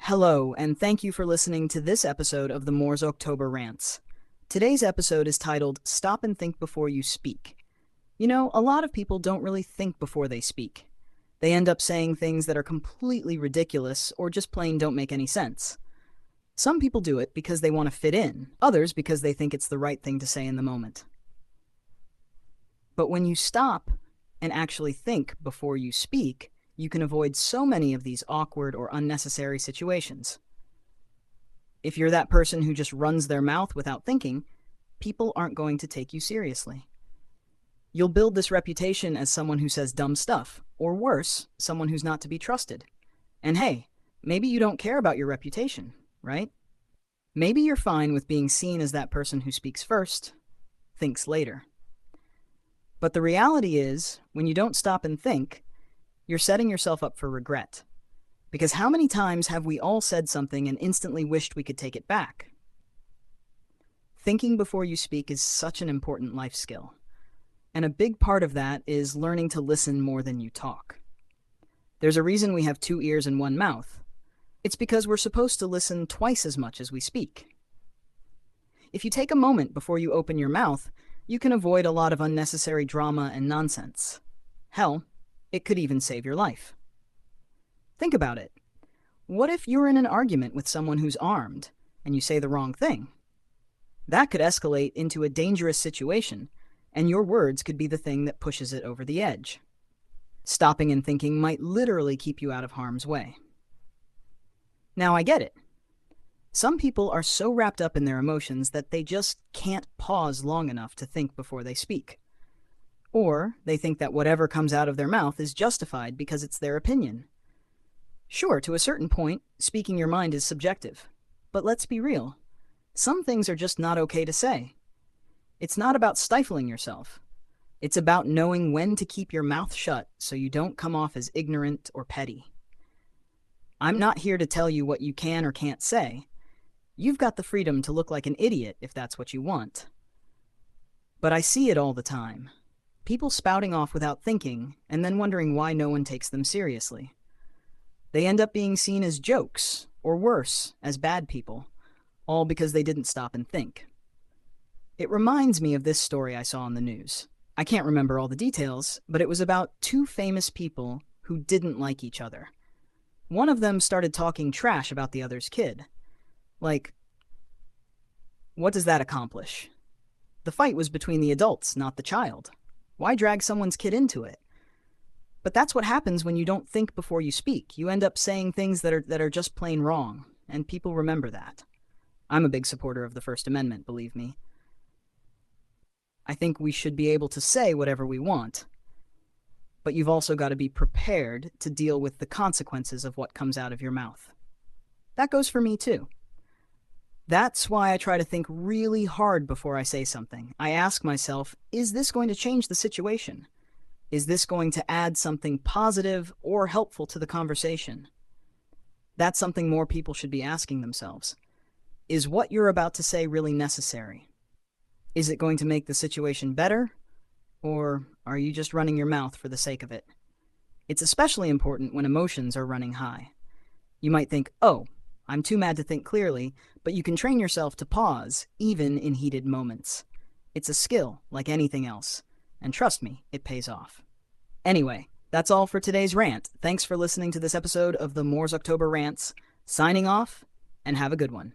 Hello, and thank you for listening to this episode of the Moore's October Rants. Today's episode is titled Stop and Think Before You Speak. You know, a lot of people don't really think before they speak. They end up saying things that are completely ridiculous or just plain don't make any sense. Some people do it because they want to fit in, others because they think it's the right thing to say in the moment. But when you stop and actually think before you speak, you can avoid so many of these awkward or unnecessary situations. If you're that person who just runs their mouth without thinking, people aren't going to take you seriously. You'll build this reputation as someone who says dumb stuff, or worse, someone who's not to be trusted. And hey, maybe you don't care about your reputation, right? Maybe you're fine with being seen as that person who speaks first, thinks later. But the reality is, when you don't stop and think, you're setting yourself up for regret. Because how many times have we all said something and instantly wished we could take it back? Thinking before you speak is such an important life skill. And a big part of that is learning to listen more than you talk. There's a reason we have two ears and one mouth. It's because we're supposed to listen twice as much as we speak. If you take a moment before you open your mouth, you can avoid a lot of unnecessary drama and nonsense. Hell, it could even save your life. Think about it. What if you're in an argument with someone who's armed and you say the wrong thing? That could escalate into a dangerous situation, and your words could be the thing that pushes it over the edge. Stopping and thinking might literally keep you out of harm's way. Now, I get it. Some people are so wrapped up in their emotions that they just can't pause long enough to think before they speak. Or they think that whatever comes out of their mouth is justified because it's their opinion. Sure, to a certain point, speaking your mind is subjective. But let's be real. Some things are just not okay to say. It's not about stifling yourself. It's about knowing when to keep your mouth shut so you don't come off as ignorant or petty. I'm not here to tell you what you can or can't say. You've got the freedom to look like an idiot if that's what you want. But I see it all the time. People spouting off without thinking, and then wondering why no one takes them seriously. They end up being seen as jokes, or worse, as bad people, all because they didn't stop and think. It reminds me of this story I saw on the news. I can't remember all the details, but it was about two famous people who didn't like each other. One of them started talking trash about the other's kid. Like, what does that accomplish? The fight was between the adults, not the child. Why drag someone's kid into it? But that's what happens when you don't think before you speak. You end up saying things that are just plain wrong, and people remember that. I'm a big supporter of the First Amendment, believe me. I think we should be able to say whatever we want, but you've also got to be prepared to deal with the consequences of what comes out of your mouth. That goes for me too. That's why I try to think really hard before I say something. I ask myself, is this going to change the situation? Is this going to add something positive or helpful to the conversation? That's something more people should be asking themselves. Is what you're about to say really necessary? Is it going to make the situation better? Or are you just running your mouth for the sake of it? It's especially important when emotions are running high. You might think, oh, I'm too mad to think clearly, but you can train yourself to pause, even in heated moments. It's a skill, like anything else. And trust me, it pays off. Anyway, that's all for today's rant. Thanks for listening to this episode of the Moore's October Rants. Signing off, and have a good one.